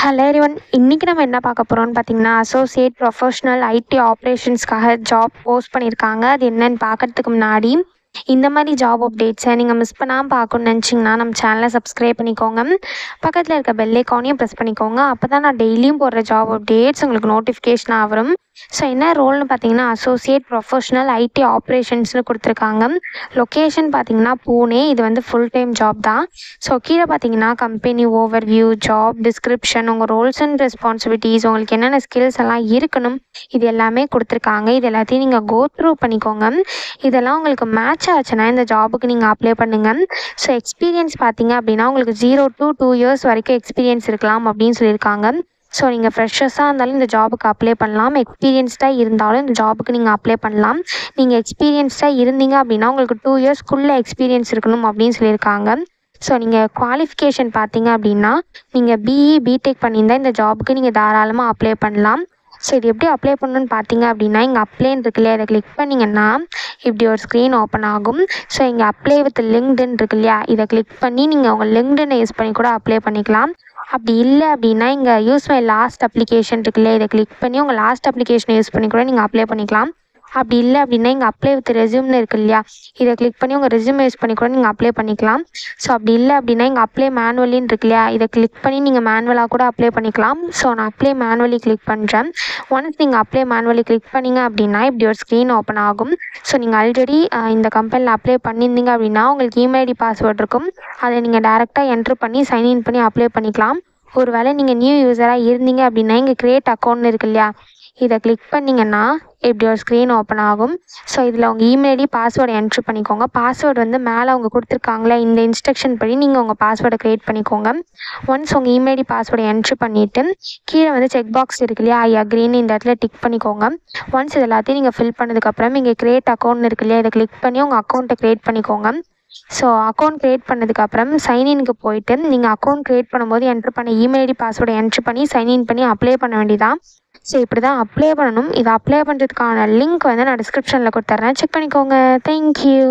Hello everyone. இன்றைக்கி நம்ம என்ன பார்க்க போகிறோம்னு பார்த்தீங்கன்னா, அசோசியேட் ப்ரொஃபஷனல் ஐடி ஆப்ரேஷன்ஸ்க்காக ஜாப் போஸ்ட் பண்ணியிருக்காங்க. அது என்னன்னு பார்க்கறதுக்கு முன்னாடி இந்த மாதிரி ஜாப் அப்டேட்ஸை நீங்கள் மிஸ் பண்ணாமல் பார்க்கணுன்னு நினச்சிங்கன்னா நம்ம சேனலை சப்ஸ்கிரைப் பண்ணிக்கோங்க. பக்கத்தில் இருக்க பெல் ஐக்கானையும் ப்ரெஸ் பண்ணிக்கோங்க. அப்போ தான் நான் டெய்லியும் போடுற ஜாப் அப்டேட்ஸ் உங்களுக்கு நோட்டிஃபிகேஷனாக வரும். ஸோ என்ன ரோல்னு பார்த்தீங்கன்னா, அசோசியேட் ப்ரொஃபஷனல் ஐடி ஆப்ரேஷன்ஸ்னு கொடுத்துருக்காங்க. லொக்கேஷன் பார்த்தீங்கன்னா பூனே. இது வந்து ஃபுல் டைம் ஜாப் தான். ஸோ கீழே பார்த்தீங்கன்னா கம்பெனி ஓவர்வியூ, ஜாப் டிஸ்கிரிப்ஷன், உங்கள் ரோல்ஸ் அண்ட் ரெஸ்பான்சிபிலிட்டிஸ், உங்களுக்கு என்னென்ன ஸ்கில்ஸ் எல்லாம் இருக்கணும், இது எல்லாமே கொடுத்துருக்காங்க. இது எல்லாத்தையும் நீங்கள் கோ த்ரூ பண்ணிக்கோங்க. இதெல்லாம் உங்களுக்கு மேட்ச் ஆச்சுன்னா இந்த ஜாபுக்கு நீங்கள் அப்ளை பண்ணுங்கள். ஸோ எக்ஸ்பீரியன்ஸ் பார்த்தீங்க அப்படின்னா உங்களுக்கு 0 to 2 years வரைக்கும் எக்ஸ்பீரியன்ஸ் இருக்கலாம் அப்படின்னு சொல்லியிருக்காங்க. ஸோ நீங்கள் ஃப்ரெஷர்ஸாக இருந்தாலும் இந்த ஜாபுக்கு அப்ளை பண்ணலாம். எக்ஸ்பீரியன்ஸ்டாக இருந்தாலும் இந்த ஜாபுக்கு நீங்கள் அப்ளை பண்ணலாம். நீங்கள் எக்ஸ்பீரியன்ஸ்டாக இருந்தீங்க அப்படின்னா உங்களுக்கு 2 yearsக்குள்ளே எக்ஸ்பீரியன்ஸ் இருக்கணும் அப்படின்னு சொல்லியிருக்காங்க. ஸோ நீங்கள் குவாலிஃபிகேஷன் பார்த்தீங்க அப்படின்னா நீங்கள் பிஇ பிடெக் பண்ணியிருந்தால் இந்த ஜாபுக்கு நீங்கள் தாராளமாக அப்ளை பண்ணலாம். ஸோ இது எப்படி அப்ளை பண்ணணுன்னு பார்த்தீங்க அப்படின்னா, இங்கே அப்ளைன்னு இருக்கு இல்லையா, இதை கிளிக் பண்ணிங்கன்னா இப்படி ஒரு ஸ்க்ரீன் ஓப்பன் ஆகும். ஸோ இங்கே அப்ளை வித் லிங்க்டின் இருக்கு இல்லையா, இதை கிளிக் பண்ணி நீங்கள் உங்கள் லிங்க்டினை யூஸ் பண்ணி கூட அப்ளை பண்ணிக்கலாம். அப்படி இல்லை அப்படின்னா இங்கே யூஸ் மை லாஸ்ட் அப்ளிகேஷன் இருக்கு இல்லையா, இதை கிளிக் பண்ணி உங்கள் லாஸ்ட் அப்ளிகேஷனை யூஸ் பண்ணி கூட நீங்கள் அப்ளை பண்ணிக்கலாம். அப்படி இல்லை அப்படின்னா இங்கே அப்ளை வித் ரெஸ்யூம்னு இருக்கு இல்லையா, இதை கிளிக் பண்ணி உங்கள் ரெஸ்யூம் யூஸ் பண்ணி கூட நீங்கள் அப்ளை பண்ணிக்கலாம். ஸோ அப்படி இல்லை அப்படின்னா இங்கே அப்ளை மேனுவலின்னு இருக்கு இல்லையா, இதை கிளிக் பண்ணி நீங்கள் மேனுவலாக கூட அப்ளை பண்ணிக்கலாம். ஸோ நான் அப்ளை மேனுவலி கிளிக் பண்ணுறேன். ஒன்ஸ் நீங்கள் அப்ளை மேனுவலி கிளிக் பண்ணிங்க அப்படின்னா இப்படி ஒரு ஸ்க்ரீன் ஓப்பன் ஆகும். ஸோ நீங்கள் ஆல்ரெடி இந்த கம்பெனியில் அப்ளை பண்ணியிருந்தீங்க அப்படின்னா உங்களுக்கு இமெயில் ஐடி பாஸ்வேர்ட் இருக்கும். அதை நீங்கள் டேரெக்டாக என்ட்ரு பண்ணி சைன்இன் பண்ணி அப்ளை பண்ணிக்கலாம். ஒரு வேளை நீங்கள் நியூ யூஸராக இருந்தீங்க அப்படின்னா இங்கே க்ரியேட் அக்கௌண்ட்னு இருக்கு இல்லையா, இதை கிளிக் பண்ணிங்கன்னா இப்படி ஒரு ஸ்க்ரீன் ஓப்பன் ஆகும். ஸோ இதில் உங்கள் இமெயில் ஐடி பாஸ்வேர்டை என்ட்ரு பண்ணிக்கோங்க. பாஸ்வேர்டு வந்து மேலே அவங்க கொடுத்துருக்காங்களே இந்த இன்ஸ்ட்ரக்ஷன் படி நீங்கள் உங்கள் பாஸ்வேர்டை க்ரியேட் பண்ணிக்கோங்க. ஒன்ஸ் உங்கள் இமெயில் ஐடி பாஸ்வேர்டை என்ட்ரு பண்ணிவிட்டு கீழே வந்து செக் பாக்ஸ் இருக்கு இல்லையா, ஐ அக்ரின்னு இந்த இடத்துல டிக் பண்ணிக்கோங்க. ஒன்ஸ் இது எல்லாத்தையும் நீங்கள் ஃபில் பண்ணதுக்கப்புறம் இங்கே க்ரியேட் அக்கௌண்ட் இருக்கு இல்லையா, இதை கிளிக் பண்ணி உங்கள் அக்கௌண்ட்டை க்ரியேட் பண்ணிக்கோங்க. ஸோ அக்கௌண்ட் க்ரியேட் பண்ணதுக்கப்புறம் சைன்இனுக்கு போயிட்டு நீங்கள் அக்கௌண்ட் க்ரியேட் பண்ணும்போது என்ட்ரு பண்ண இமெயில் ஐடி பாஸ்வேர்டை என்ட்ரு பண்ணி சைன்இன் பண்ணி அப்ளை பண்ண வேண்டியதான். ஸோ இப்படி தான் அப்ளை பண்ணணும். இதை அப்ளை பண்ணுறதுக்கான லிங்க் வந்து நான் டிஸ்கிரிப்ஷனில் கொடுத்துட்றேன், செக் பண்ணிக்கோங்க. தேங்க்யூ.